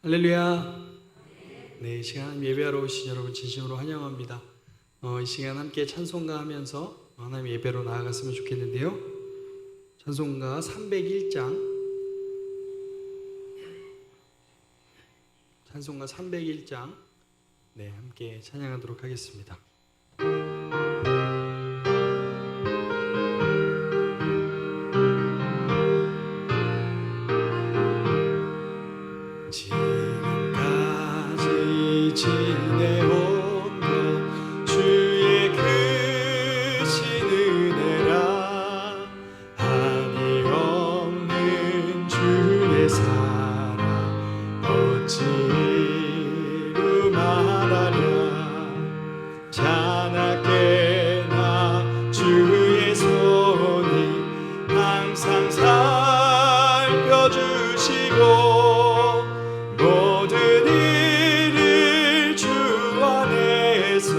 할렐루야. 네, 이 시간 예배하러 오신 여러분 진심으로 환영합니다. 이 시간 함께 찬송가 하면서 하나님 예배로 나아갔으면 좋겠는데요. 찬송가 301장, 찬송가 301장, 네, 함께 찬양하도록 하겠습니다. 지금까지 지내온 것 주의 크신 은혜라. 한이 없는 주의 사랑 어찌 이루 말하랴. 자나깨나 주의 손이 항상 살펴주시고 모든 일을 주 안에서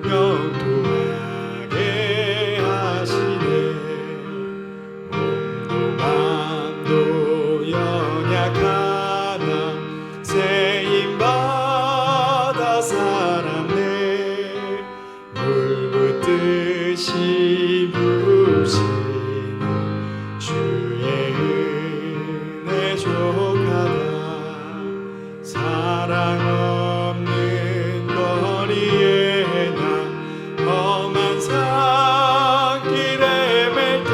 영통하게 하시네. 몸도 맘도 연약하나 세임받아 살았네. 물 붓듯이 부으시는 주의 은혜 족하다. 사랑 없는 거리에 나 험한 산길에 맬 때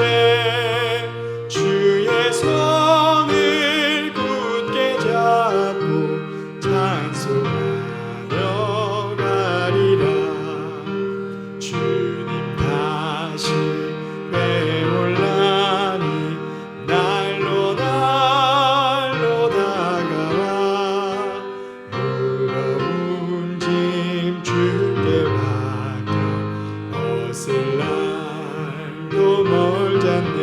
주의 손을 굳게 잡고 찬송하며 가리라. 주님 다시 배올라니 날로 다가와 무거운 짐 주께 맡겨 벗을 날도 멀잖네.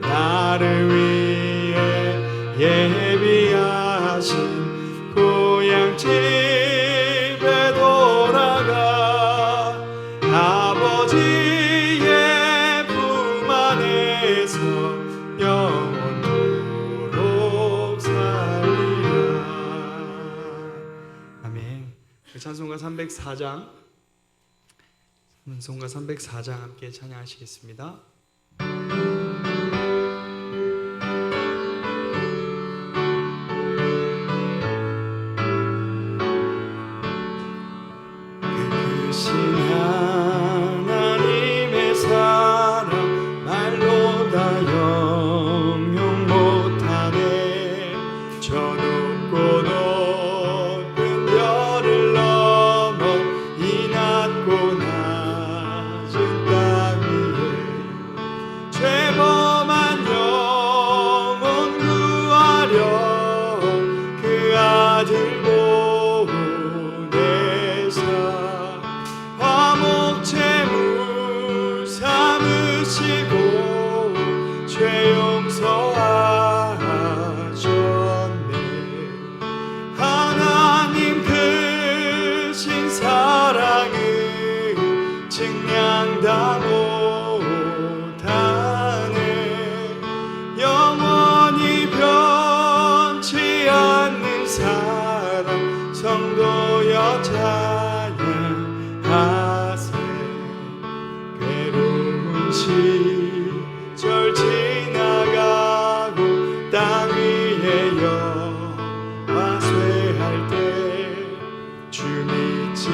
나를 위해 예비하신 고향 집에 돌아가 아버지의 품 안에서 영원토록 살리라. 아멘. 찬송가 304장, 찬송가 304장 함께 찬양하시겠습니다. 크신 하나님의 사랑 말로 다 형용 못하네. 저 높고 높은 별을 넘어 이 낮고 낮은 땅 위에 죄범한 영혼 구하려 그 아들 보내사 화목제물 삼으시고 죄 용서하셨네. 하나님 크신 사랑을 증량 다 못하네. 영원히 변치 않는 사랑 성도여 찬양하세. 괴로운 시절 지나가고 땅 위에 여와 쇠할 때 주 믿지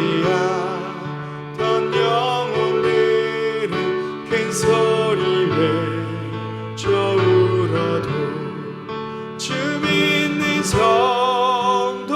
않던 영혼들은 큰 소리 외쳐 울어도 주 믿는 성도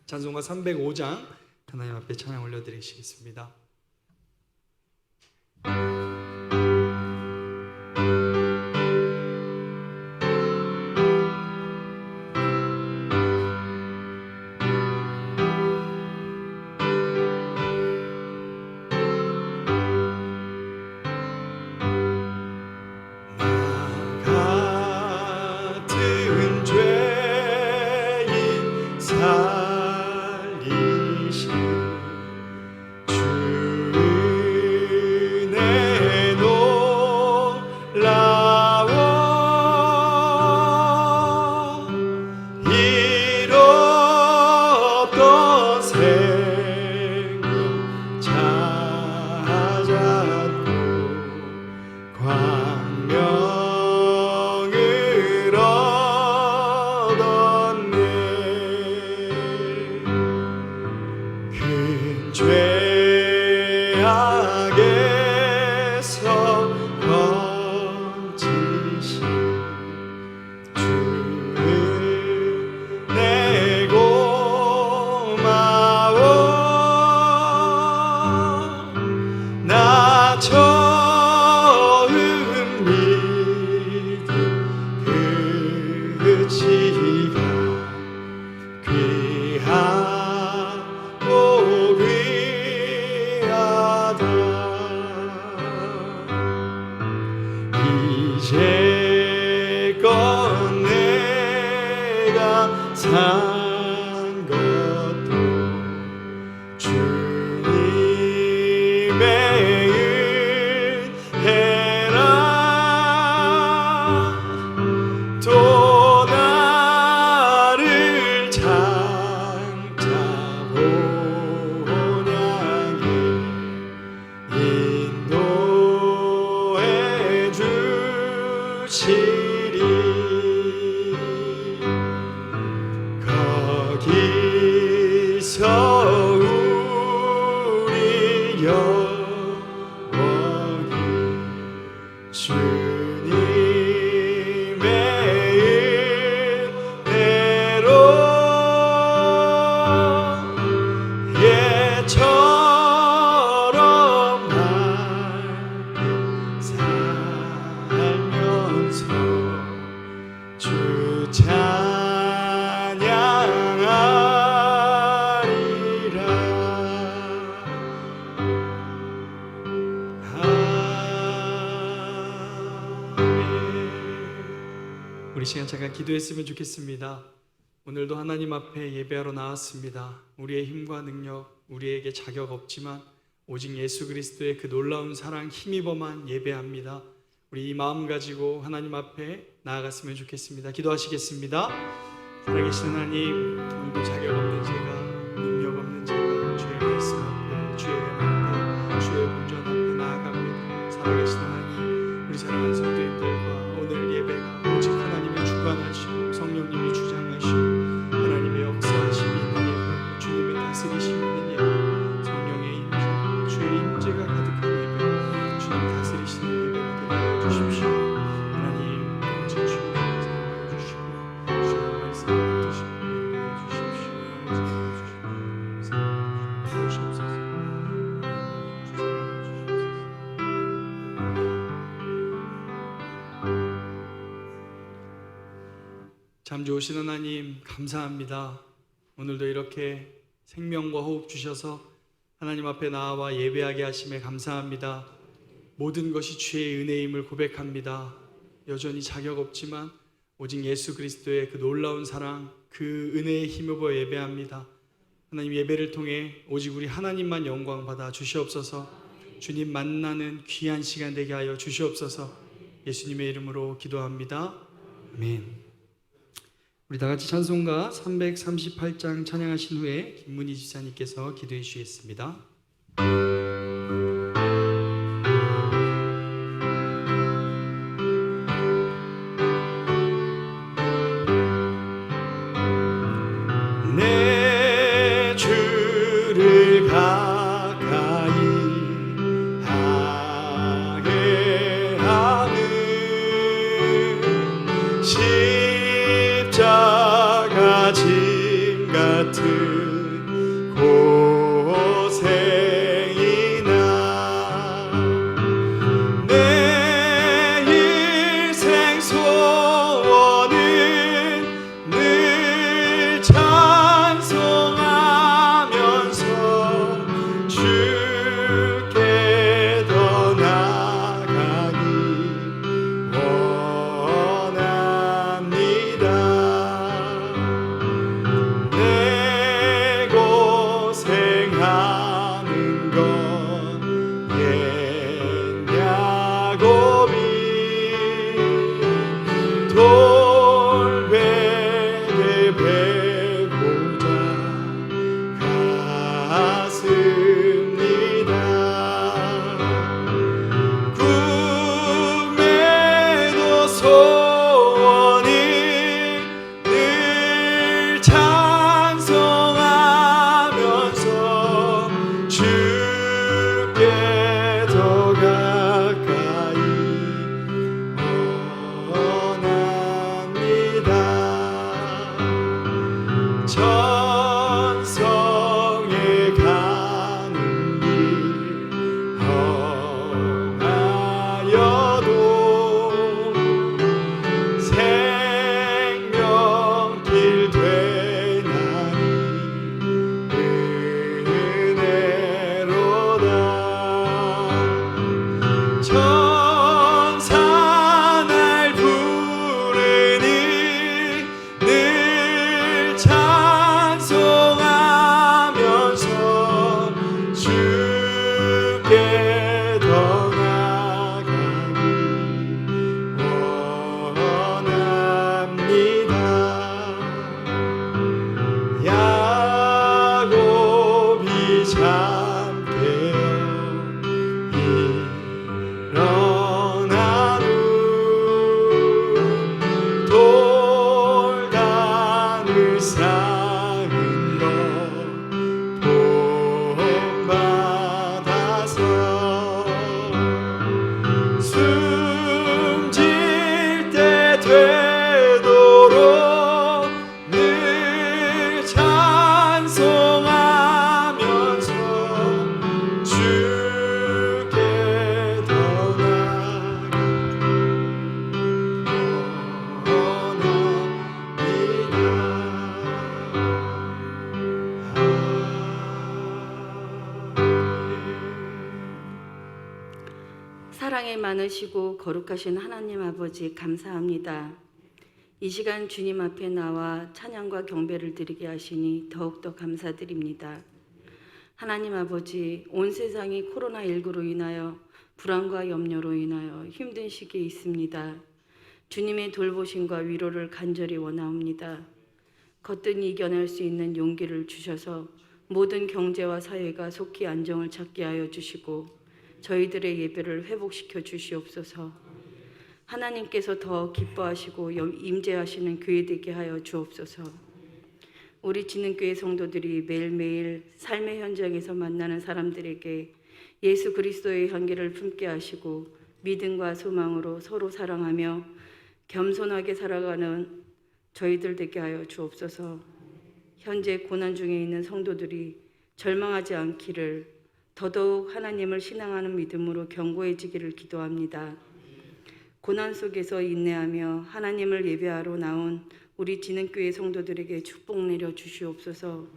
찬송가 305장 하나님 앞에 찬양 올려드리시겠습니다. 이제껏 내가 산 것도 주님의 은혜라. 또 나를 장차 본향에 인도해 주시리. 거기서 우리 영원히 주님의 은혜로 예처럼 밝게 살면서 주 찬양하리라. 아멘. 우리 시간 잠깐 기도했으면 좋겠습니다. 오늘도 하나님 앞에 예배하러 나왔습니다. 우리의 힘과 능력, 우리에게 자격 없지만 오직 예수 그리스도의 그 놀라운 사랑 힘입어만 예배합니다. 우리 이 마음 가지고 하나님 앞에 나아갔으면 좋겠습니다. 기도하시겠습니다. 살아계신 하나님, 오늘도 자격 없는 제가, 능력 없는 제가 주의 말씀 앞에, 주의 은 앞에, 주의 본전 앞에 나아갑니다. 살아계신 하나님, 우리 사랑하는 성도님들과 오늘 예배가 오직 하나님이 주관하시고 성령님이 주장하시고 하나님의 역사하심이 있는 예배, 주님의 다스리심이 있는 예배, 성령의 임재, 주의 임재가 가득한 예배, 주님 다스리시는 예배가 되게 해주십시오. 하나님, 오직 주님의 사랑하여 주시고 주의 말씀 붙드시고 인도해 주십시오. 주옵소서. 참 좋으신 하나님, 감사합니다. 오늘도 이렇게 생명과 호흡 주셔서 하나님 앞에 나와 예배하게 하심에 감사합니다. 모든 것이 주의 은혜임을 고백합니다. 여전히 자격 없지만 오직 예수 그리스도의 그 놀라운 사랑, 그 은혜에 힘입어 예배합니다. 하나님, 예배를 통해 오직 우리 하나님만 영광 받아 주시옵소서. 주님 만나는 귀한 시간 되게 하여 주시옵소서. 예수님의 이름으로 기도합니다. 아멘. 우리 다 같이 찬송가 338장 찬양하신 후에 김문희 지사님께서 기도해 주시겠습니다. 내 주를 가까이 하게 하는 십자가 짐 같은 쌓은 것 본받아서 숨질 때 되도록 늘 찬송하면서 주께 더 사랑이 많으시고 거룩하신 하나님 아버지 감사합니다. 이 시간 주님 앞에 나와 찬양과 경배를 드리게 하시니 더욱더 감사드립니다. 하나님 아버지, 온 세상이 코로나19로 인하여 불안과 염려로 인하여 힘든 시기에 있습니다. 주님의 돌보심과 위로를 간절히 원하옵니다. 거뜬히 이겨낼 수 있는 용기를 주셔서 모든 경제와 사회가 속히 안정을 찾게 하여 주시고 저희들의 예배를 회복시켜 주시옵소서. 하나님께서 더 기뻐하시고 임재하시는 교회 되게 하여 주옵소서. 우리 진흥교회 성도들이 매일매일 삶의 현장에서 만나는 사람들에게 예수 그리스도의 향기를 품게 하시고 믿음과 소망으로 서로 사랑하며 겸손하게 살아가는 저희들 되게 하여 주옵소서. 현재 고난 중에 있는 성도들이 절망하지 않기를, 더더욱 하나님을 신앙하는 믿음으로 견고해지기를 기도합니다. 고난 속에서 인내하며 하나님을 예배하러 나온 우리 진흥교회 성도들에게 축복 내려 주시옵소서.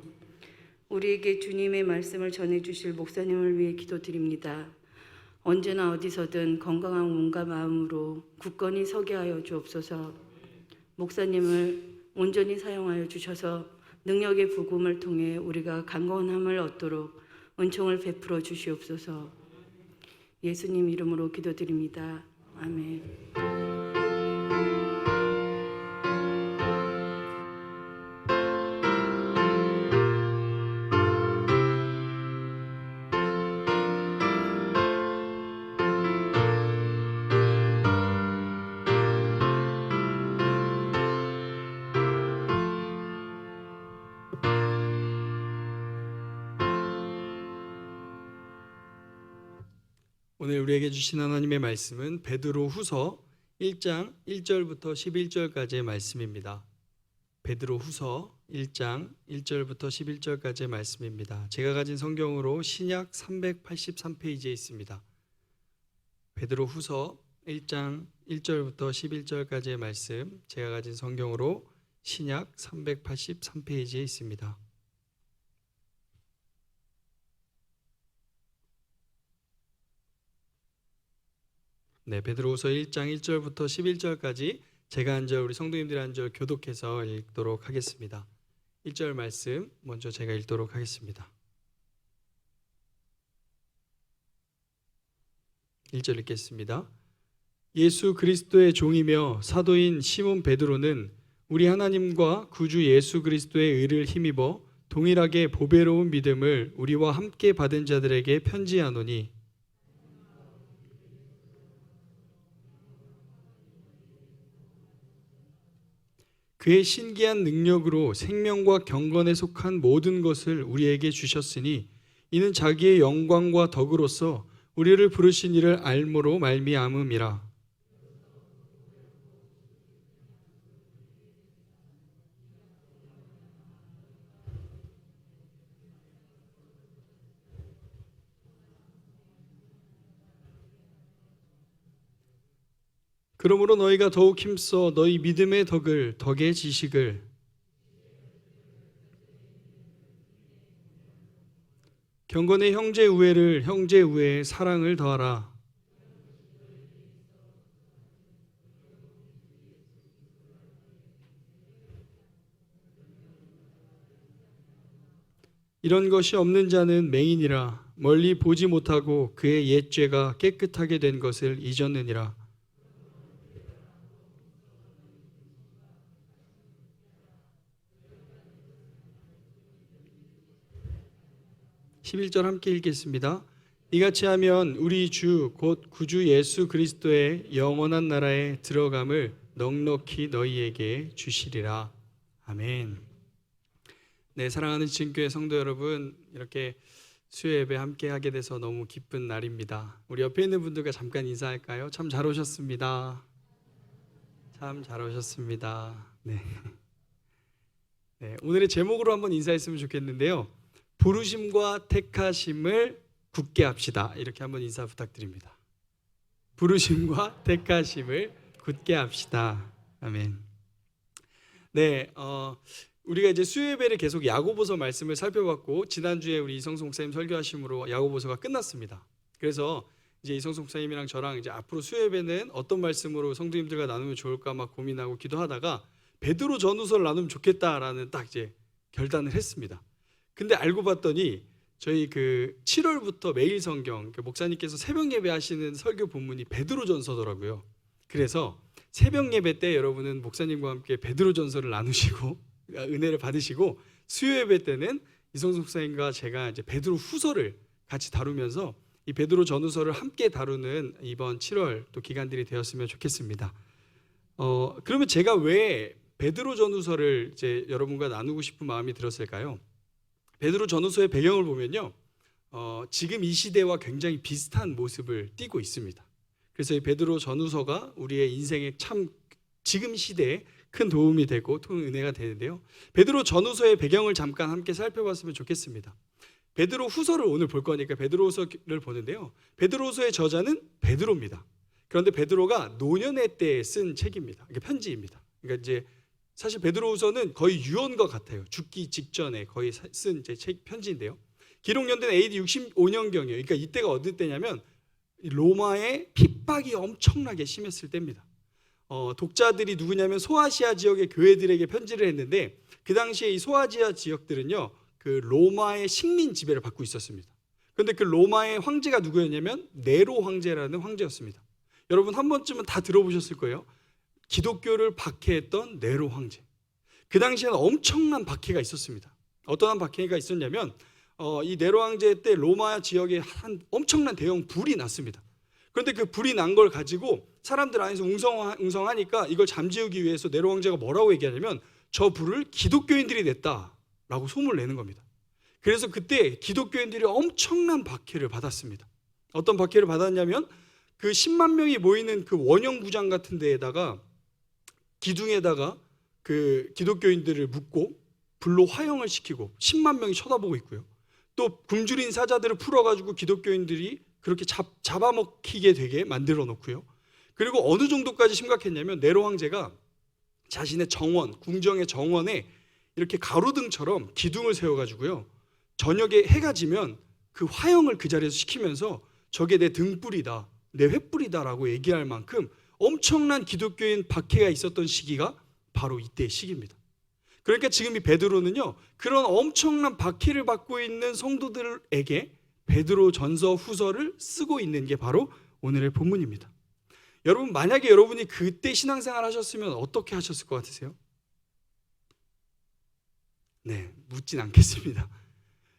우리에게 주님의 말씀을 전해주실 목사님을 위해 기도드립니다. 언제나 어디서든 건강한 몸과 마음으로 굳건히 서게 하여 주옵소서. 목사님을 온전히 사용하여 주셔서 능력의 부금을 통해 우리가 강건함을 얻도록 은총을 베풀어 주시옵소서. 예수님 이름으로 기도드립니다. 아멘. 오늘 우리에게 주신 하나님의 말씀은 베드로 후서 1장 1절부터 11절까지의 말씀입니다. 베드로 후서 1장 1절부터 11절까지의 말씀입니다. 제가 가진 성경으로 신약 383페이지에 있습니다. 베드로 후서 1장 1절부터 11절까지의 말씀, 제가 가진 성경으로 신약 383페이지에 있습니다. 네, 베드로후서 1장 1절부터 11절까지 제가 한 절, 우리 성도님들이 한 절 교독해서 읽도록 하겠습니다. 1절 말씀 먼저 제가 읽도록 하겠습니다. 1절 읽겠습니다. 예수 그리스도의 종이며 사도인 시몬 베드로는 우리 하나님과 구주 예수 그리스도의 의를 힘입어 동일하게 보배로운 믿음을 우리와 함께 받은 자들에게 편지하노니 그의 신기한 능력으로 생명과 경건에 속한 모든 것을 우리에게 주셨으니 이는 자기의 영광과 덕으로서 우리를 부르신 이를 알므로 말미암음이라. 그러므로 너희가 더욱 힘써 너희 믿음의 덕을, 덕의 지식을, 경건의 형제 우애를, 형제 우애에 사랑을 더하라. 이런 것이 없는 자는 맹인이라. 멀리 보지 못하고 그의 옛 죄가 깨끗하게 된 것을 잊었느니라. 11절 함께 읽겠습니다. 이같이 하면 우리 주 곧 구주 예수 그리스도의 영원한 나라에 들어감을 넉넉히 너희에게 주시리라. 아멘. 네, 사랑하는 지금교회 성도 여러분, 이렇게 수요 예배 함께 하게 돼서 너무 기쁜 날입니다. 우리 옆에 있는 분들과 잠깐 인사할까요? 참 잘 오셨습니다. 참 잘 오셨습니다. 네. 네, 오늘의 제목으로 한번 인사했으면 좋겠는데요. 부르심과 택하심을 굳게 합시다. 이렇게 한번 인사 부탁드립니다. 부르심과 택하심을 굳게 합시다. 아멘. 네, 우리가 이제 수요 예배를 계속 야고보서 말씀을 살펴봤고, 지난주에 우리 이성수 목사님 설교하심으로 야고보서가 끝났습니다. 그래서 이제 이성수 목사님이랑 저랑 이제 앞으로 수요 예배는 어떤 말씀으로 성도님들과 나누면 좋을까 막 고민하고 기도하다가 베드로 전후서를 나누면 좋겠다라는 딱 이제 결단을 했습니다. 근데 알고 봤더니 저희 그 7월부터 매일 성경, 목사님께서 새벽 예배 하시는 설교 본문이 베드로 전서더라고요. 그래서 새벽 예배 때 여러분은 목사님과 함께 베드로 전서를 나누시고 은혜를 받으시고, 수요 예배 때는 이성수 목사님과 제가 이제 베드로 후서를 같이 다루면서 이 베드로 전후서를 함께 다루는 이번 7월 또 기간들이 되었으면 좋겠습니다. 그러면 제가 왜 베드로 전후서를 이제 여러분과 나누고 싶은 마음이 들었을까요? 베드로 전후서의 배경을 보면요, 지금 이 시대와 굉장히 비슷한 모습을 띠고 있습니다. 그래서 이 베드로 전후서가 우리의 인생에 참 지금 시대에 큰 도움이 되고 큰 은혜가 되는데요. 베드로 전후서의 배경을 잠깐 함께 살펴봤으면 좋겠습니다. 베드로 후서를 오늘 볼 거니까 베드로 후서를 보는데요. 베드로 후서의 저자는 베드로입니다. 그런데 베드로가 노년의 때에 쓴 책입니다. 이게 편지입니다. 그러니까 이제 사실 베드로 후서는 거의 유언과 같아요. 죽기 직전에 거의 쓴 이제 책 편지인데요. 기록 연대는 AD 65년경이에요. 그러니까 이때가 어느 때냐면 로마의 핍박이 엄청나게 심했을 때입니다. 독자들이 누구냐면 소아시아 지역의 교회들에게 편지를 했는데, 그 당시에 이 소아시아 지역들은요, 그 로마의 식민 지배를 받고 있었습니다. 그런데 그 로마의 황제가 누구였냐면 네로 황제라는 황제였습니다. 여러분 한 번쯤은 다 들어보셨을 거예요. 기독교를 박해했던 네로 황제. 그 당시에는 엄청난 박해가 있었습니다. 어떠한 박해가 있었냐면 이 네로 황제 때 로마 지역에 한 엄청난 대형 불이 났습니다. 그런데 그 불이 난 걸 가지고 사람들 안에서 웅성하니까 이걸 잠재우기 위해서 네로 황제가 뭐라고 얘기하냐면 저 불을 기독교인들이 냈다라고 소문을 내는 겁니다. 그래서 그때 기독교인들이 엄청난 박해를 받았습니다. 어떤 박해를 받았냐면 그 10만 명이 모이는 그 원형구장 같은 데에다가 기둥에다가 그 기독교인들을 묶고 불로 화형을 시키고 10만 명이 쳐다보고 있고요. 또 굶주린 사자들을 풀어가지고 기독교인들이 그렇게 잡아먹히게 되게 만들어 놓고요. 그리고 어느 정도까지 심각했냐면 네로 황제가 자신의 정원, 궁정의 정원에 이렇게 가로등처럼 기둥을 세워가지고요, 저녁에 해가 지면 그 화형을 그 자리에서 시키면서 저게 내 등불이다, 내 횃불이다 라고 얘기할 만큼 엄청난 기독교인 박해가 있었던 시기가 바로 이때의 시기입니다. 그러니까 지금 이 베드로는요, 그런 엄청난 박해를 받고 있는 성도들에게 베드로 전서 후서를 쓰고 있는 게 바로 오늘의 본문입니다. 여러분, 만약에 여러분이 그때 신앙생활 하셨으면 어떻게 하셨을 것 같으세요? 네, 묻진 않겠습니다.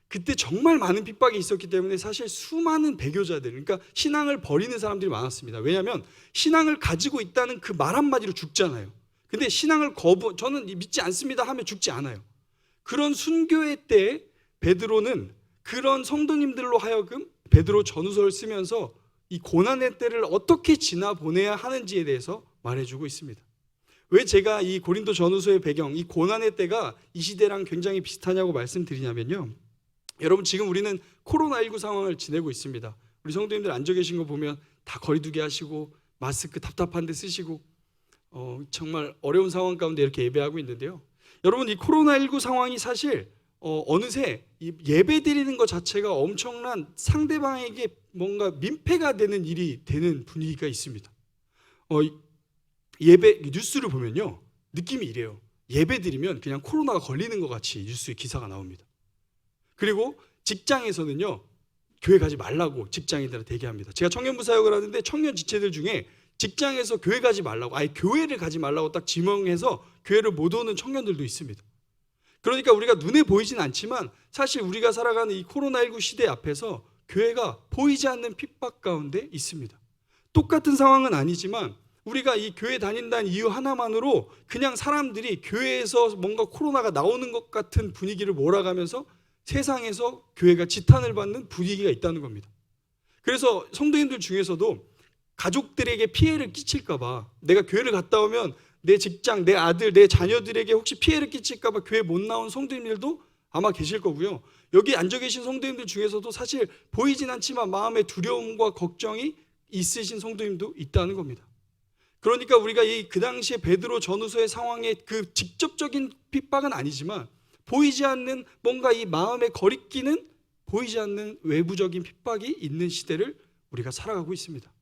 그때 정말 많은 핍박이 있었기 때문에 사실 수많은 배교자들, 그러니까 신앙을 버리는 사람들이 많았습니다. 왜냐하면 신앙을 가지고 있다는 그 말 한마디로 죽잖아요. 근데 신앙을 저는 믿지 않습니다 하면 죽지 않아요. 그런 순교회 때 베드로는 그런 성도님들로 하여금 베드로 전후서를 쓰면서 이 고난의 때를 어떻게 지나보내야 하는지에 대해서 말해주고 있습니다. 왜 제가 이 고린도 전후서의 배경, 이 고난의 때가 이 시대랑 굉장히 비슷하냐고 말씀드리냐면요, 여러분 지금 우리는 코로나19 상황을 지내고 있습니다. 우리 성도님들 앉아 계신 거 보면 다 거리두기 하시고 마스크 답답한데 쓰시고 정말 어려운 상황 가운데 이렇게 예배하고 있는데요. 여러분, 이 코로나19 상황이 사실 어느새 이 예배 드리는 것 자체가 엄청난 상대방에게 뭔가 민폐가 되는 일이 되는 분위기가 있습니다. 예배 뉴스를 보면요, 느낌이 이래요. 예배 드리면 그냥 코로나가 걸리는 것 같이 뉴스에 기사가 나옵니다. 그리고 직장에서는요, 교회 가지 말라고 직장인들한테 얘기합니다. 제가 청년부 사역을 하는데 청년 지체들 중에 직장에서 교회 가지 말라고, 아예 교회를 가지 말라고 딱 지명해서 교회를 못 오는 청년들도 있습니다. 그러니까 우리가 눈에 보이진 않지만 사실 우리가 살아가는 이 코로나19 시대 앞에서 교회가 보이지 않는 핍박 가운데 있습니다. 똑같은 상황은 아니지만 우리가 이 교회 다닌다는 이유 하나만으로 그냥 사람들이 교회에서 뭔가 코로나가 나오는 것 같은 분위기를 몰아가면서 세상에서 교회가 지탄을 받는 분위기가 있다는 겁니다. 그래서 성도님들 중에서도 가족들에게 피해를 끼칠까 봐, 내가 교회를 갔다 오면 내 직장, 내 아들, 내 자녀들에게 혹시 피해를 끼칠까 봐 교회 못 나온 성도님들도 아마 계실 거고요. 여기 앉아 계신 성도님들 중에서도 사실 보이진 않지만 마음의 두려움과 걱정이 있으신 성도님도 있다는 겁니다. 그러니까 우리가 그 당시에 베드로 전후서의 상황에 그 직접적인 핍박은 아니지만 보이지 않는 뭔가 이 마음에 거리끼는 보이지 않는 외부적인 핍박이 있는 시대를 우리가 살아가고 있습니다.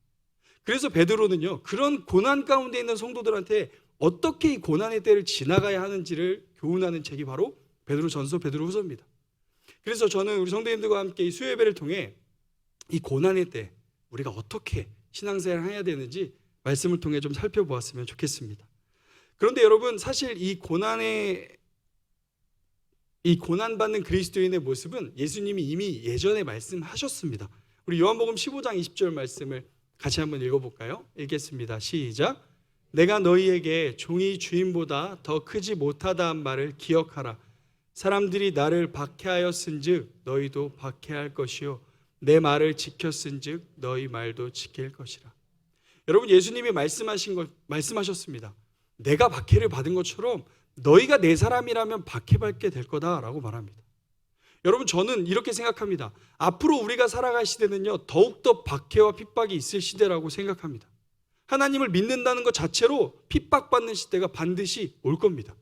그래서 베드로는요, 그런 고난 가운데 있는 성도들한테 어떻게 이 고난의 때를 지나가야 하는지를 교훈하는 책이 바로 베드로전서, 베드로후서입니다. 그래서 저는 우리 성도님들과 함께 이 수요예배를 통해 이 고난의 때 우리가 어떻게 신앙생활을 해야 되는지 말씀을 통해 좀 살펴보았으면 좋겠습니다. 그런데 여러분, 사실 이 고난받는 그리스도인의 모습은 예수님이 이미 예전에 말씀하셨습니다. 우리 요한복음 15장 20절 말씀을 같이 한번 읽어볼까요? 읽겠습니다. 시작. 내가 너희에게 종이 주인보다 더 크지 못하다는 말을 기억하라. 사람들이 나를 박해하였은즉 너희도 박해할 것이요 내 말을 지켰은즉 너희 말도 지킬 것이라. 여러분, 예수님이 말씀하셨습니다. 내가 박해를 받은 것처럼 너희가 내 사람이라면 박해받게 될 거다라고 말합니다. 여러분, 저는 이렇게 생각합니다. 앞으로 우리가 살아갈 시대는요, 더욱더 박해와 핍박이 있을 시대라고 생각합니다. 하나님을 믿는다는 것 자체로 핍박받는 시대가 반드시 올 겁니다.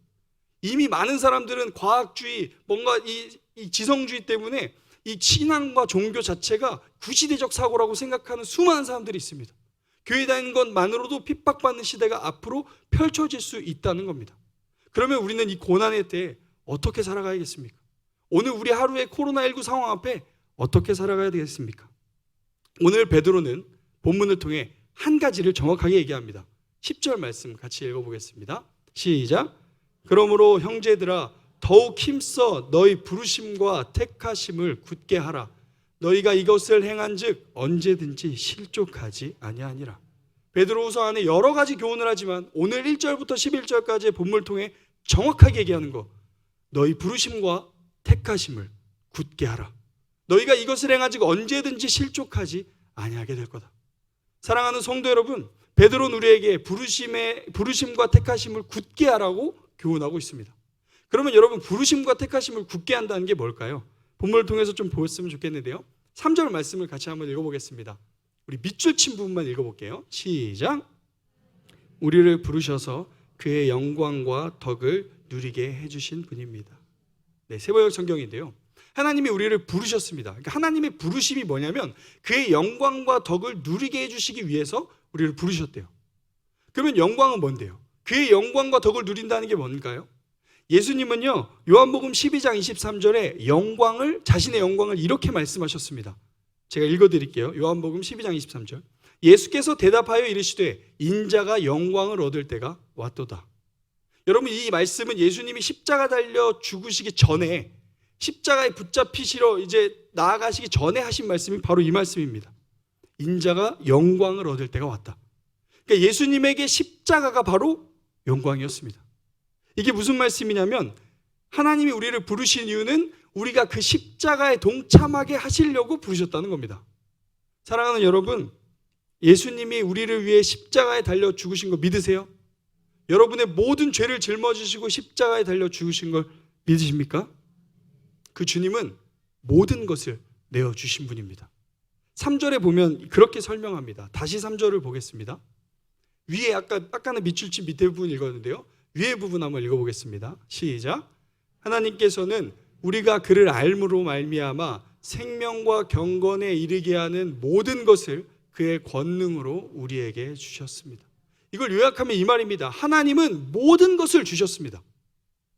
이미 많은 사람들은 과학주의, 뭔가 이 지성주의 때문에 이 신앙과 종교 자체가 구시대적 사고라고 생각하는 수많은 사람들이 있습니다. 교회 다니는 것만으로도 핍박받는 시대가 앞으로 펼쳐질 수 있다는 겁니다. 그러면 우리는 이 고난의 때에 어떻게 살아가야겠습니까? 오늘 우리 하루의 코로나19 상황 앞에 어떻게 살아가야 되겠습니까? 오늘 베드로는 본문을 통해 한 가지를 정확하게 얘기합니다. 10절 말씀 같이 읽어보겠습니다. 시작. 그러므로 형제들아 더욱 힘써 너희 부르심과 택하심을 굳게 하라. 너희가 이것을 행한즉 언제든지 실족하지 아니하니라. 베드로후서 안에 여러 가지 교훈을 하지만 오늘 1절부터 11절까지의 본문을 통해 정확하게 얘기하는 거, 너희 부르심과 택하심을 굳게 하라. 너희가 이것을 행한즉 언제든지 실족하지 아니하게 될 거다. 사랑하는 성도 여러분, 베드로는 우리에게 부르심과 택하심을 굳게 하라고 교훈하고 있습니다. 그러면 여러분, 부르심과 택하심을 굳게 한다는 게 뭘까요? 본문을 통해서 좀 보였으면 좋겠는데요. 3절 말씀을 같이 한번 읽어보겠습니다. 우리 밑줄 친 부분만 읽어볼게요. 시작. 우리를 부르셔서 그의 영광과 덕을 누리게 해주신 분입니다. 네, 세번역 성경인데요. 하나님이 우리를 부르셨습니다. 그러니까 하나님의 부르심이 뭐냐면 그의 영광과 덕을 누리게 해주시기 위해서 우리를 부르셨대요. 그러면 영광은 뭔데요? 그의 영광과 덕을 누린다는 게 뭔가요? 예수님은요, 요한복음 12장 23절에 자신의 영광을 이렇게 말씀하셨습니다. 제가 읽어드릴게요. 요한복음 12장 23절. 예수께서 대답하여 이르시되 인자가 영광을 얻을 때가 왔도다. 여러분, 이 말씀은 예수님이 십자가 달려 죽으시기 전에, 십자가에 붙잡히시러 이제 나아가시기 전에 하신 말씀이 바로 이 말씀입니다. 인자가 영광을 얻을 때가 왔다. 그러니까 예수님에게 십자가가 바로 영광이었습니다. 이게 무슨 말씀이냐면 하나님이 우리를 부르신 이유는 우리가 그 십자가에 동참하게 하시려고 부르셨다는 겁니다. 사랑하는 여러분, 예수님이 우리를 위해 십자가에 달려 죽으신 거 믿으세요? 여러분의 모든 죄를 짊어지시고 십자가에 달려 죽으신 걸 믿으십니까? 그 주님은 모든 것을 내어주신 분입니다. 3절에 보면 그렇게 설명합니다. 다시 3절을 보겠습니다. 위에 아까는 밑줄친 밑에 부분 읽었는데요. 위에 부분 한번 읽어보겠습니다. 시작. 하나님께서는 우리가 그를 알므로 말미암아 생명과 경건에 이르게 하는 모든 것을 그의 권능으로 우리에게 주셨습니다. 이걸 요약하면 이 말입니다. 하나님은 모든 것을 주셨습니다.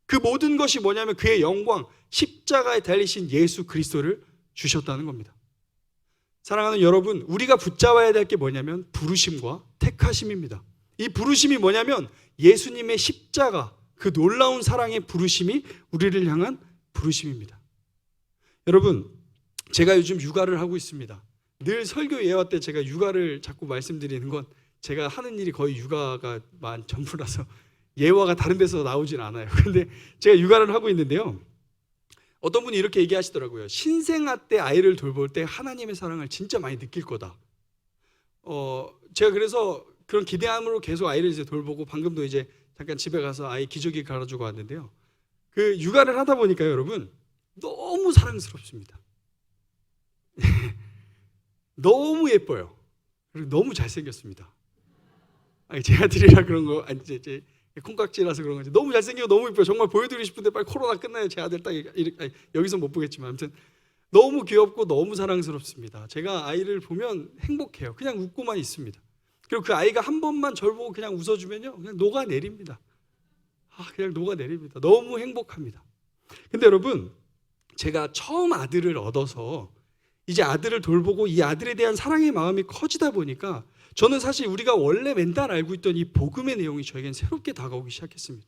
그 모든 것이 뭐냐면 그의 영광, 십자가에 달리신 예수 그리스도를 주셨다는 겁니다. 사랑하는 여러분, 우리가 붙잡아야 될 게 뭐냐면 부르심과 택하심입니다. 이 부르심이 뭐냐면 예수님의 십자가, 그 놀라운 사랑의 부르심이 우리를 향한 부르심입니다. 여러분, 제가 요즘 육아를 하고 있습니다. 늘 설교 예화 때 제가 육아를 자꾸 말씀드리는 건 제가 하는 일이 거의 육아가 전부라서 예화가 다른 데서 나오진 않아요. 근데 제가 육아를 하고 있는데요. 어떤 분이 이렇게 얘기하시더라고요. 신생아 때 아이를 돌볼 때 하나님의 사랑을 진짜 많이 느낄 거다. 제가 그래서 그런 기대함으로 계속 아이를 이제 돌보고 방금도 이제 잠깐 집에 가서 아이 기저귀 갈아주고 왔는데요. 그 육아를 하다 보니까 여러분 너무 사랑스럽습니다. 너무 예뻐요. 그리고 너무 잘생겼습니다. 아니, 제 아들이라 그런 거 아니 제 콩깍지라서 그런 건지 너무 잘생기고 너무 예뻐요. 정말 보여드리고 싶은데 빨리 코로나 끝나야 제 아들 딱 아니, 여기서 못 보겠지만 아무튼 너무 귀엽고 너무 사랑스럽습니다. 제가 아이를 보면 행복해요. 그냥 웃고만 있습니다. 그리고 그 아이가 한 번만 저를 보고 그냥 웃어주면요, 그냥 녹아내립니다. 그냥 녹아내립니다. 너무 행복합니다. 근데 여러분, 제가 처음 아들을 얻어서 이제 아들을 돌보고 이 아들에 대한 사랑의 마음이 커지다 보니까 저는 사실 우리가 원래 맨날 알고 있던 이 복음의 내용이 저에겐 새롭게 다가오기 시작했습니다.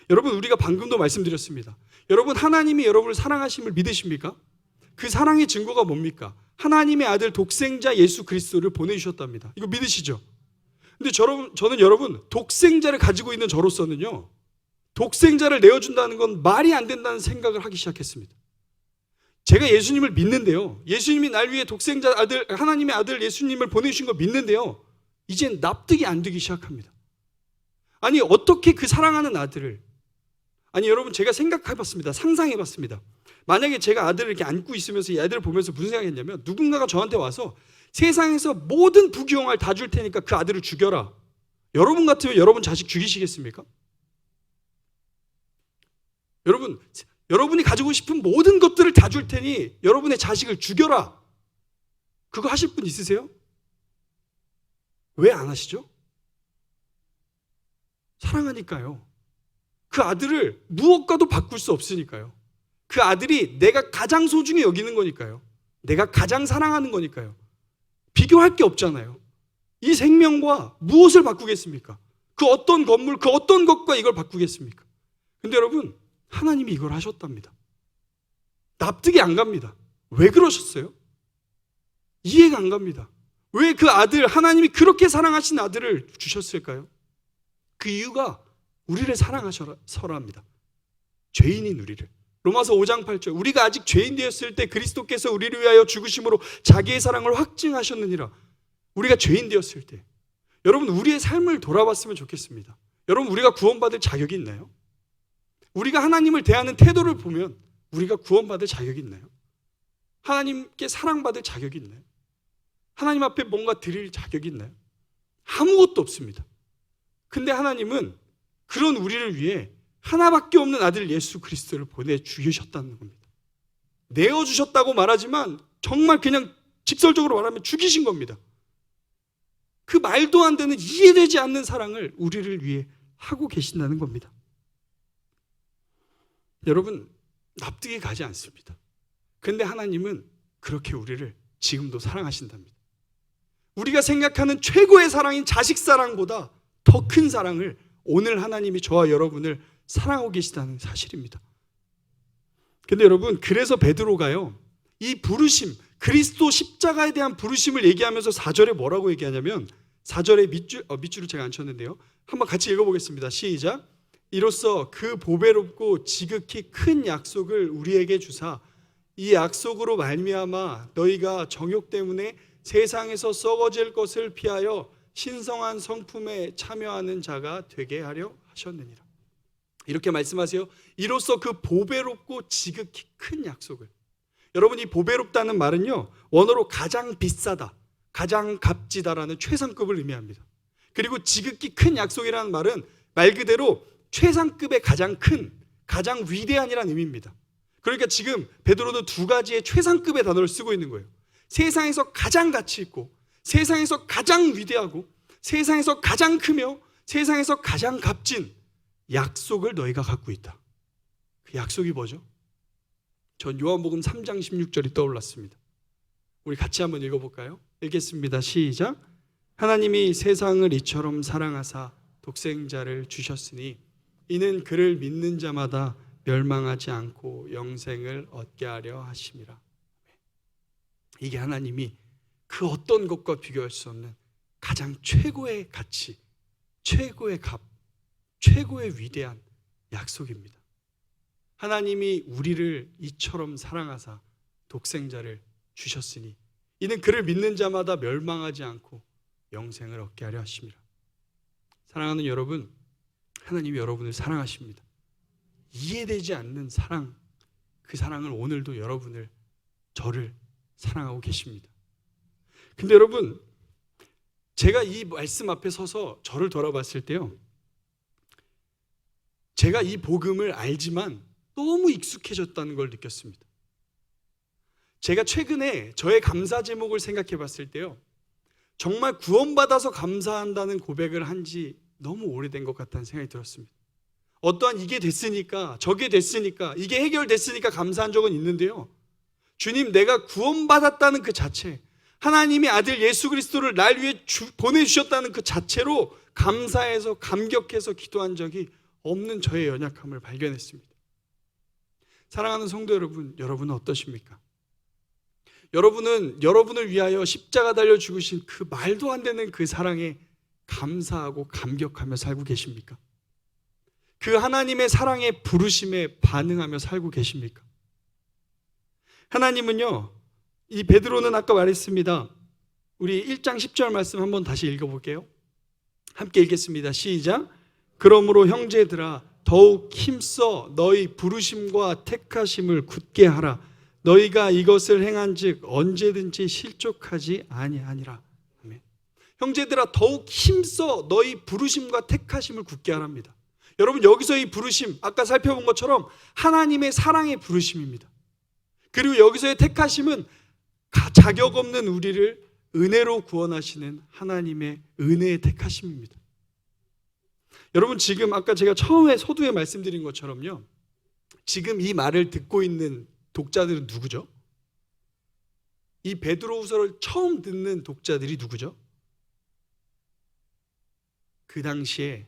여러분, 우리가 방금도 말씀드렸습니다. 여러분, 하나님이 여러분을 사랑하심을 믿으십니까? 그 사랑의 증거가 뭡니까? 하나님의 아들 독생자 예수 그리스도를 보내주셨답니다. 이거 믿으시죠? 근데 저는 여러분, 독생자를 가지고 있는 저로서는요, 독생자를 내어준다는 건 말이 안 된다는 생각을 하기 시작했습니다. 제가 예수님을 믿는데요, 예수님이 날 위해 독생자 아들, 하나님의 아들 예수님을 보내주신 걸 믿는데요, 이젠 납득이 안 되기 시작합니다. 아니, 어떻게 그 사랑하는 아들을, 아니 여러분, 제가 생각해봤습니다. 상상해봤습니다. 만약에 제가 아들을 이렇게 안고 있으면서 이 아들을 보면서 무슨 생각했냐면, 누군가가 저한테 와서 세상에서 모든 부귀영화를 다 줄 테니까 그 아들을 죽여라. 여러분 같으면 여러분 자식 죽이시겠습니까? 여러분이 가지고 싶은 모든 것들을 다 줄 테니 여러분의 자식을 죽여라. 그거 하실 분 있으세요? 왜 안 하시죠? 사랑하니까요. 그 아들을 무엇과도 바꿀 수 없으니까요. 그 아들이 내가 가장 소중히 여기는 거니까요. 내가 가장 사랑하는 거니까요. 비교할 게 없잖아요. 이 생명과 무엇을 바꾸겠습니까? 그 어떤 건물, 그 어떤 것과 이걸 바꾸겠습니까? 근데 여러분, 하나님이 이걸 하셨답니다. 납득이 안 갑니다. 왜 그러셨어요? 이해가 안 갑니다. 왜 그 아들, 하나님이 그렇게 사랑하신 아들을 주셨을까요? 그 이유가 우리를 사랑하셔서랍니다. 죄인인 우리를. 로마서 5장 8절, 우리가 아직 죄인 되었을 때 그리스도께서 우리를 위하여 죽으심으로 자기의 사랑을 확증하셨느니라. 우리가 죄인 되었을 때, 여러분, 우리의 삶을 돌아봤으면 좋겠습니다. 여러분, 우리가 구원받을 자격이 있나요? 우리가 하나님을 대하는 태도를 보면 우리가 구원받을 자격이 있나요? 하나님께 사랑받을 자격이 있나요? 하나님 앞에 뭔가 드릴 자격이 있나요? 아무것도 없습니다. 근데 하나님은 그런 우리를 위해 하나밖에 없는 아들 예수 그리스도를 보내주셨다는 겁니다. 내어주셨다고 말하지만 정말 그냥 직설적으로 말하면 죽이신 겁니다. 그 말도 안 되는, 이해되지 않는 사랑을 우리를 위해 하고 계신다는 겁니다. 여러분, 납득이 가지 않습니다. 근데 하나님은 그렇게 우리를 지금도 사랑하신답니다. 우리가 생각하는 최고의 사랑인 자식 사랑보다 더 큰 사랑을 오늘 하나님이 저와 여러분을 사랑하고 계시다는 사실입니다. 근데 여러분, 그래서 베드로가요, 이 부르심, 그리스도 십자가에 대한 부르심을 얘기하면서 4절에 뭐라고 얘기하냐면, 4절에 밑줄을 제가 안 쳤는데요, 한번 같이 읽어보겠습니다. 시작. 이로써 그 보배롭고 지극히 큰 약속을 우리에게 주사 이 약속으로 말미암아 너희가 정욕 때문에 세상에서 썩어질 것을 피하여 신성한 성품에 참여하는 자가 되게 하려 하셨느니라. 이렇게 말씀하세요. 이로써 그 보배롭고 지극히 큰 약속을. 여러분, 이 보배롭다는 말은요, 원어로 가장 비싸다, 가장 값지다라는 최상급을 의미합니다. 그리고 지극히 큰 약속이라는 말은 말 그대로 최상급의 가장 큰, 가장 위대한이라는 의미입니다. 그러니까 지금 베드로는 두 가지의 최상급의 단어를 쓰고 있는 거예요. 세상에서 가장 가치 있고, 세상에서 가장 위대하고, 세상에서 가장 크며, 세상에서 가장 값진 약속을 너희가 갖고 있다. 그 약속이 뭐죠? 전 요한복음 3장 16절이 떠올랐습니다. 우리 같이 한번 읽어볼까요? 읽겠습니다. 시작. 하나님이 세상을 이처럼 사랑하사 독생자를 주셨으니 이는 그를 믿는 자마다 멸망하지 않고 영생을 얻게 하려 하심이라. 이게 하나님이 그 어떤 것과 비교할 수 없는 가장 최고의 가치, 최고의 값, 최고의 위대한 약속입니다. 하나님이 우리를 이처럼 사랑하사 독생자를 주셨으니 이는 그를 믿는 자마다 멸망하지 않고 영생을 얻게 하려 하심이라. 사랑하는 여러분, 하나님이 여러분을 사랑하십니다. 이해되지 않는 사랑, 그 사랑을 오늘도 여러분을, 저를 사랑하고 계십니다. 근데 여러분, 제가 이 말씀 앞에 서서 저를 돌아봤을 때요, 제가 이 복음을 알지만 너무 익숙해졌다는 걸 느꼈습니다. 제가 최근에 저의 감사 제목을 생각해 봤을 때요, 정말 구원받아서 감사한다는 고백을 한 지 너무 오래된 것 같다는 생각이 들었습니다. 어떠한 이게 됐으니까, 저게 됐으니까, 이게 해결됐으니까 감사한 적은 있는데요, 주님, 내가 구원받았다는 그 자체, 하나님의 아들 예수 그리스도를 날 위해 보내주셨다는 그 자체로 감사해서 감격해서 기도한 적이 없는 저의 연약함을 발견했습니다. 사랑하는 성도 여러분, 여러분은 어떠십니까? 여러분은 여러분을 위하여 십자가 달려 죽으신 그 말도 안 되는 그 사랑에 감사하고 감격하며 살고 계십니까? 그 하나님의 사랑의 부르심에 반응하며 살고 계십니까? 하나님은요, 이 베드로는 아까 말했습니다. 우리 1장 10절 말씀 한번 다시 읽어볼게요. 함께 읽겠습니다. 시작. 그러므로 형제들아, 더욱 힘써 너희 부르심과 택하심을 굳게 하라. 너희가 이것을 행한즉 언제든지 실족하지 아니하니라. 아멘. 형제들아, 더욱 힘써 너희 부르심과 택하심을 굳게 하랍니다. 여러분, 여기서 이 부르심, 아까 살펴본 것처럼 하나님의 사랑의 부르심입니다. 그리고 여기서의 택하심은 자격 없는 우리를 은혜로 구원하시는 하나님의 은혜의 택하심입니다. 여러분, 지금 아까 제가 처음에 서두에 말씀드린 것처럼요, 지금 이 말을 듣고 있는 독자들은 누구죠? 이 베드로후서를 처음 듣는 독자들이 누구죠? 그 당시에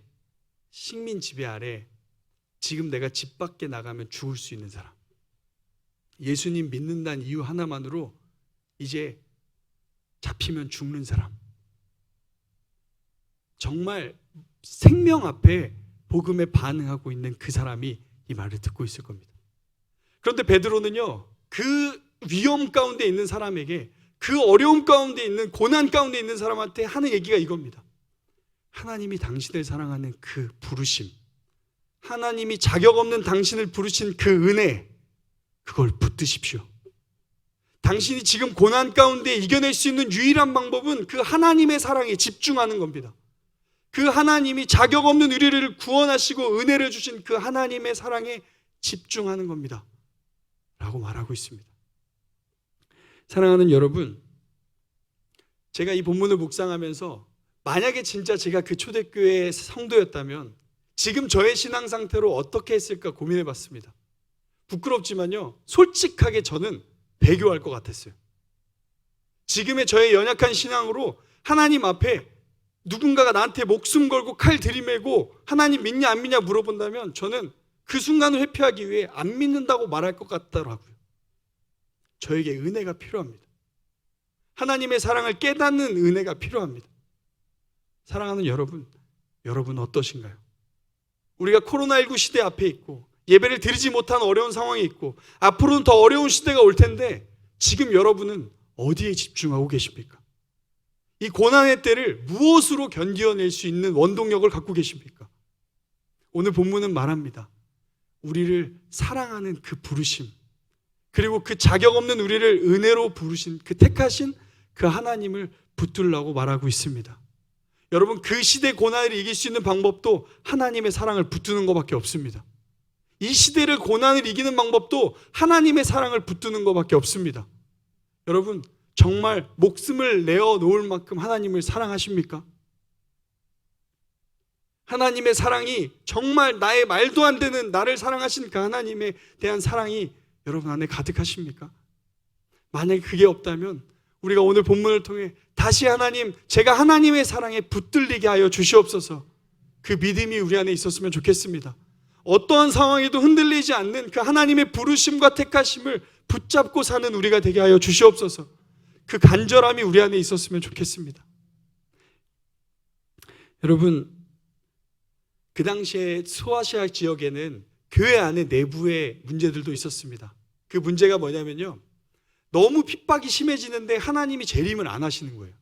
식민 지배 아래 지금 내가 집 밖에 나가면 죽을 수 있는 사람, 예수님 믿는다는 이유 하나만으로 이제 잡히면 죽는 사람, 정말 생명 앞에 복음에 반응하고 있는 그 사람이 이 말을 듣고 있을 겁니다. 그런데 베드로는요, 그 위험 가운데 있는 사람에게, 그 어려움 가운데 있는, 고난 가운데 있는 사람한테 하는 얘기가 이겁니다. 하나님이 당신을 사랑하는 그 부르심, 하나님이 자격 없는 당신을 부르신 그 은혜, 그걸 붙드십시오. 당신이 지금 고난 가운데 이겨낼 수 있는 유일한 방법은 그 하나님의 사랑에 집중하는 겁니다. 그 하나님이 자격 없는 우리를 구원하시고 은혜를 주신 그 하나님의 사랑에 집중하는 겁니다 라고 말하고 있습니다. 사랑하는 여러분, 제가 이 본문을 묵상하면서 만약에 진짜 제가 그 초대교회의 성도였다면 지금 저의 신앙 상태로 어떻게 했을까 고민해 봤습니다. 부끄럽지만요, 솔직하게 저는 배교할 것 같았어요. 지금의 저의 연약한 신앙으로 하나님 앞에 누군가가 나한테 목숨 걸고 칼 들이매고 하나님 믿냐 안 믿냐 물어본다면 저는 그 순간을 회피하기 위해 안 믿는다고 말할 것 같더라고요. 저에게 은혜가 필요합니다. 하나님의 사랑을 깨닫는 은혜가 필요합니다. 사랑하는 여러분, 여러분 어떠신가요? 우리가 코로나19 시대 앞에 있고 예배를 드리지 못한 어려운 상황에 있고 앞으로는 더 어려운 시대가 올 텐데 지금 여러분은 어디에 집중하고 계십니까? 이 고난의 때를 무엇으로 견뎌낼 수 있는 원동력을 갖고 계십니까? 오늘 본문은 말합니다. 우리를 사랑하는 그 부르심, 그리고 그 자격 없는 우리를 은혜로 부르신 그 택하신 그 하나님을 붙들라고 말하고 있습니다. 여러분, 그 시대 고난을 이길 수 있는 방법도 하나님의 사랑을 붙드는 것밖에 없습니다. 이 시대를 고난을 이기는 방법도 하나님의 사랑을 붙드는 것밖에 없습니다. 여러분, 정말 목숨을 내어 놓을 만큼 하나님을 사랑하십니까? 하나님의 사랑이 정말 나의 말도 안 되는 나를 사랑하신 그 하나님에 대한 사랑이 여러분 안에 가득하십니까? 만약에 그게 없다면 우리가 오늘 본문을 통해 다시 하나님, 제가 하나님의 사랑에 붙들리게 하여 주시옵소서, 그 믿음이 우리 안에 있었으면 좋겠습니다. 어떠한 상황에도 흔들리지 않는 그 하나님의 부르심과 택하심을 붙잡고 사는 우리가 되게 하여 주시옵소서, 그 간절함이 우리 안에 있었으면 좋겠습니다. 여러분, 그 당시에 소아시아 지역에는 교회 안에 내부의 문제들도 있었습니다. 그 문제가 뭐냐면요, 너무 핍박이 심해지는데 하나님이 재림을 안 하시는 거예요.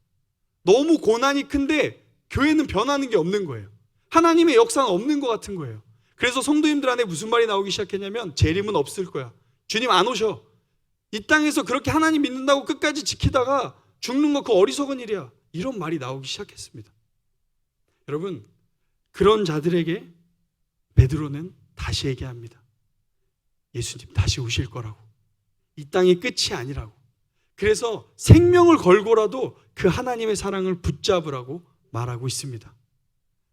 너무 고난이 큰데 교회는 변하는 게 없는 거예요. 하나님의 역사는 없는 것 같은 거예요. 그래서 성도님들 안에 무슨 말이 나오기 시작했냐면, 재림은 없을 거야, 주님 안 오셔, 이 땅에서 그렇게 하나님 믿는다고 끝까지 지키다가 죽는 거 그 어리석은 일이야, 이런 말이 나오기 시작했습니다. 여러분, 그런 자들에게 베드로는 다시 얘기합니다. 예수님 다시 오실 거라고, 이 땅이 끝이 아니라고. 그래서 생명을 걸고라도 그 하나님의 사랑을 붙잡으라고 말하고 있습니다.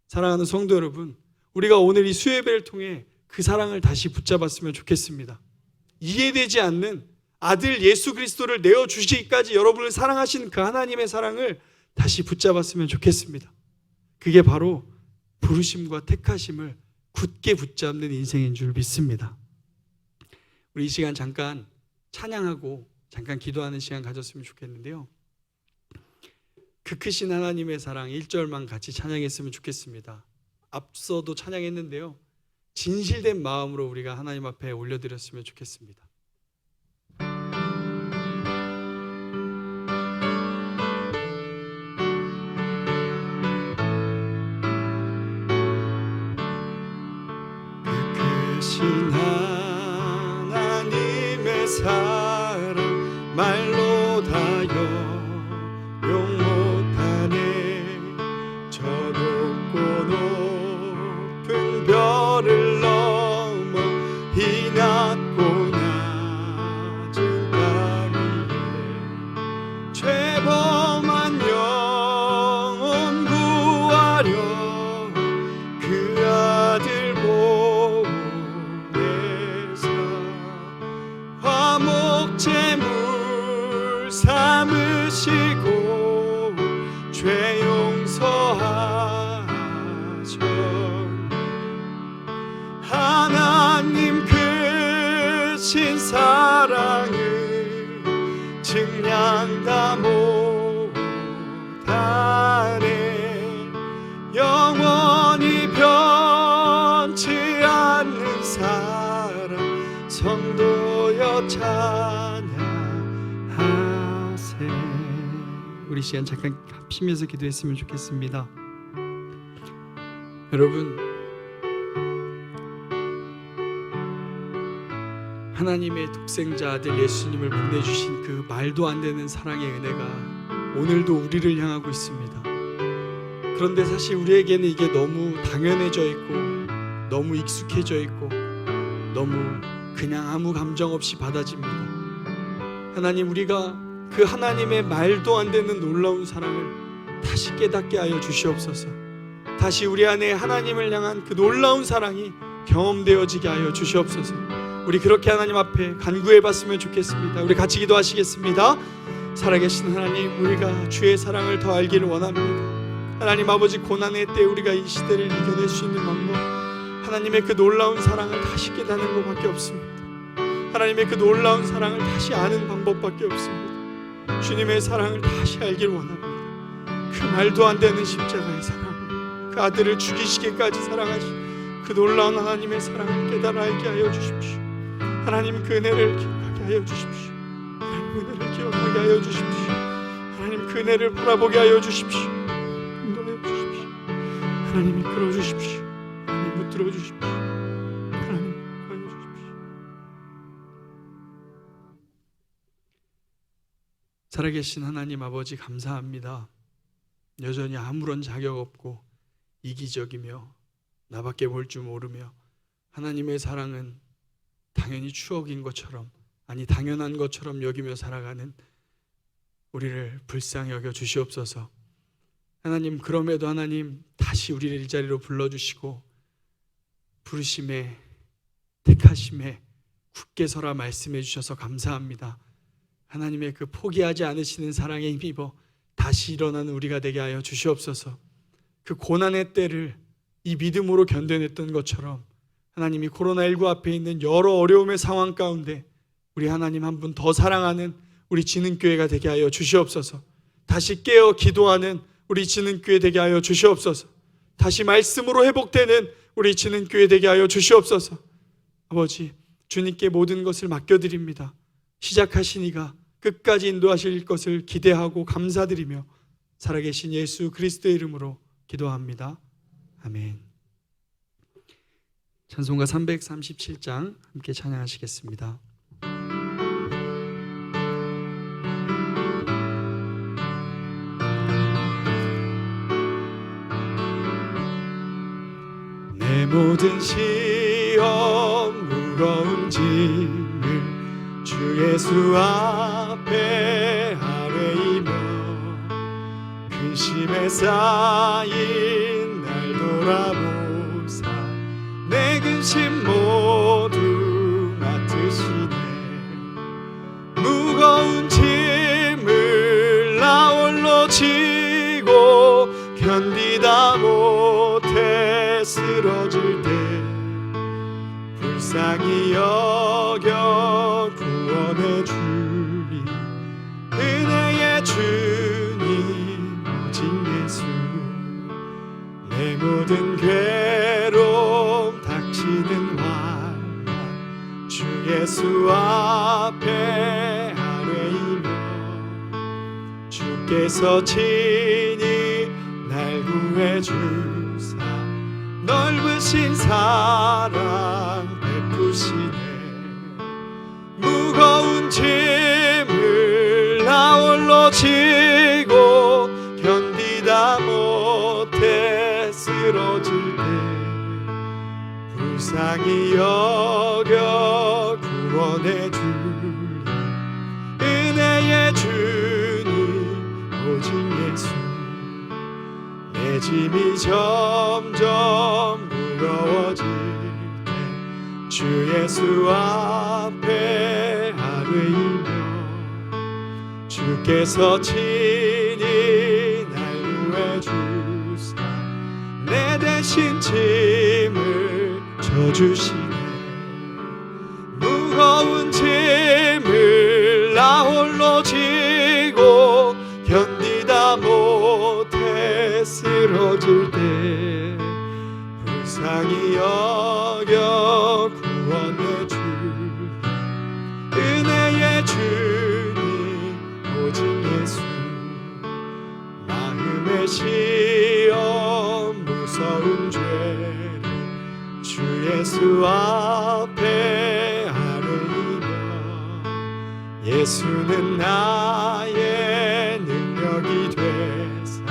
사랑하는 성도 여러분, 우리가 오늘 이 수요예배를 통해 그 사랑을 다시 붙잡았으면 좋겠습니다. 이해되지 않는 아들 예수 그리스도를 내어주시기까지 여러분을 사랑하신 그 하나님의 사랑을 다시 붙잡았으면 좋겠습니다. 그게 바로 부르심과 택하심을 굳게 붙잡는 인생인 줄 믿습니다. 우리 이 시간 잠깐 찬양하고 잠깐 기도하는 시간 가졌으면 좋겠는데요, 그 크신 하나님의 사랑 1절만 같이 찬양했으면 좋겠습니다. 앞서도 찬양했는데요, 진실된 마음으로 우리가 하나님 앞에 올려드렸으면 좋겠습니다. 크신 하나님의 사랑 말로 다요 용 못하네. 저 높고 높은 별을 넘어 이 낮고 낮은 땅 위에 죄범한 영혼 구하려 그 아들 보내사 화목제물 삼으시고 죄 용서하셨네. 하나님 크신 사랑을 증량 다 못하네. 영원히 변치 않는 사랑 성도여 찬양하세. 우리 시간 잠깐 합심해서 기도했으면 좋겠습니다. 여러분, 하나님의 독생자 아들 예수님을 보내주신 그 말도 안 되는 사랑의 은혜가 오늘도 우리를 향하고 있습니다. 그런데 사실 우리에게는 이게 너무 당연해져 있고 너무 익숙해져 있고 너무 그냥 아무 감정 없이 받아집니다. 하나님, 우리가 그 하나님의 말도 안 되는 놀라운 사랑을 다시 깨닫게 하여 주시옵소서. 다시 우리 안에 하나님을 향한 그 놀라운 사랑이 경험되어지게 하여 주시옵소서. 우리 그렇게 하나님 앞에 간구해 봤으면 좋겠습니다. 우리 같이 기도하시겠습니다. 살아계신 하나님, 우리가 주의 사랑을 더 알기를 원합니다. 하나님 아버지, 고난의 때 우리가 이 시대를 이겨낼 수 있는 방법, 하나님의 그 놀라운 사랑을 다시 깨닫는 것밖에 없습니다. 하나님의 그 놀라운 사랑을 다시 아는 방법밖에 없습니다. 주님의 사랑을 다시 알기를 원합니다. 그 말도 안 되는 십자가의 사랑, 그 아들을 죽이시기까지 사랑하신 그 놀라운 하나님의 사랑을 깨달아 알게 하여 주십시오. 하나님, 그 은혜를 기억하게 하여 주십시오. 하나님, 은혜를 기억하게 하여 주십시오. 하나님, 그 은혜를 바라보게 하여 주십시오. 인도하여 주십시오. 하나님, 이끌어 주십시오. 하나님, 붙들어 주십시오. 하나님, 하여 주십시오. 살아계신 하나님 아버지, 감사합니다. 여전히 아무런 자격 없고 이기적이며 나밖에 볼 줄 모르며 하나님의 사랑은 당연히 추억인 것처럼, 아니 당연한 것처럼 여기며 살아가는 우리를 불쌍히 여겨 주시옵소서. 하나님, 그럼에도 하나님 다시 우리를 일자리로 불러주시고 부르심에 택하심에 굳게 서라 말씀해 주셔서 감사합니다. 하나님의 그 포기하지 않으시는 사랑에 힘입어 다시 일어나는 우리가 되게 하여 주시옵소서. 그 고난의 때를 이 믿음으로 견뎌냈던 것처럼 하나님이 코로나19 앞에 있는 여러 어려움의 상황 가운데 우리 하나님 한 분 더 사랑하는 우리 지능교회가 되게 하여 주시옵소서. 다시 깨어 기도하는 우리 지능교회 되게 하여 주시옵소서. 다시 말씀으로 회복되는 우리 진흥교회 되게 하여 주시옵소서. 아버지, 주님께 모든 것을 맡겨드립니다. 시작하신 이가 끝까지 인도하실 것을 기대하고 감사드리며 살아계신 예수 그리스도의 이름으로 기도합니다. 아멘. 찬송가 337장 함께 찬양하시겠습니다. 내 모든 시험 무거운 짐을 주 예수 앞에 아뢰이며 근심에 쌓인 날 돌아보사 내 근심 모두 맡으시네. 무거운 짐을 나 홀로 지고 견디다 못해 쓰러질 때 불쌍히 여겨 구원해 주리. 은혜의 주님 오직 예수. 내 모든 괴로움 닥치는 환난 주 예수 앞에 아뢰이며 주께서 친히 날 구해 주사 넓으신 사랑 베푸시네. 무거운 짐을 나 홀로 지고 견디다 못해 쓰러질 때 불쌍히 여겨 구원해 주리. 은혜의 주님 오직 예수. 내 짐이 점점 무거워질 때 주 예수 앞에 아뢰이며 주께서 친히 날 구해 주사 내 대신 짐을 져주시네. 무거운 짐을 나 홀로 지고 견디다 못해 쓰러질 때 불쌍히 여겨 구원해 주리. 은혜의 주님 오직 예수. 마음의 시험 무서운 죄를 주 예수 앞에 아뢰이며 예수는 나의 능력이 되사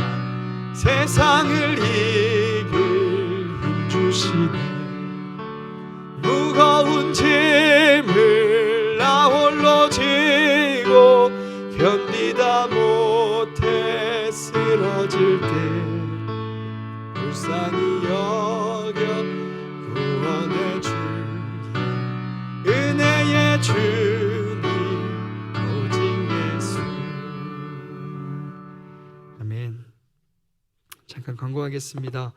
세상을 이길 힘 주시네. 무거운 짐을 나 홀로 지고 견디다 못해 쓰러질 때 불쌍히 여겨 구원해 주리. 은혜의 주님 오직 예수. 아멘. 잠깐 광고하겠습니다.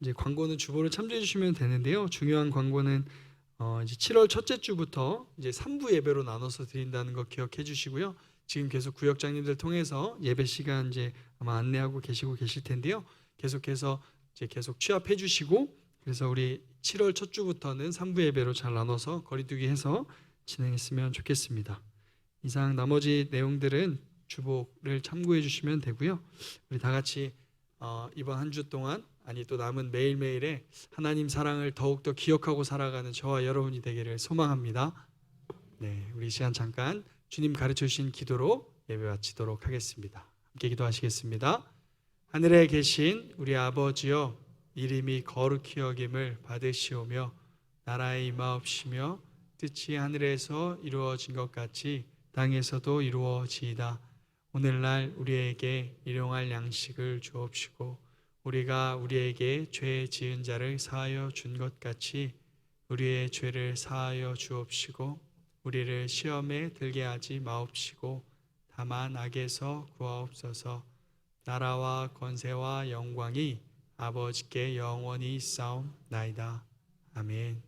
이제 광고는 주보를 참조해 주시면 되는데요. 중요한 광고는 이제 7월 첫째 주부터 이제 3부 예배로 나눠서 드린다는 거 기억해 주시고요. 지금 계속 구역장님들 통해서 예배 시간 이제 아마 안내하고 계시고 계실 텐데요. 계속해서 이제 계속 취합해 주시고 그래서 우리 7월 첫 주부터는 3부 예배로 잘 나눠서 거리두기 해서 진행했으면 좋겠습니다. 이상 나머지 내용들은 주보를 참고해 주시면 되고요. 우리 다 같이 이번 한 주 동안 아니 또 남은 매일매일에 하나님 사랑을 더욱더 기억하고 살아가는 저와 여러분이 되기를 소망합니다. 네, 우리 시간 잠깐 주님 가르쳐 주신 기도로 예배 마치도록 하겠습니다. 함께 기도하시겠습니다. 하늘에 계신 우리 아버지여, 이름이 거룩히 여김을 받으시오며 나라의 임하옵시며 뜻이 하늘에서 이루어진 것 같이 땅에서도 이루어지이다. 오늘날 우리에게 일용할 양식을 주옵시고 우리가 우리에게 죄 지은 자를 사하여 준 것 같이 우리의 죄를 사하여 주옵시고 우리를 시험에 들게 하지 마옵시고 다만 악에서 구하옵소서. 나라와 권세와 영광이 아버지께 영원히 있사옵나이다. 아멘.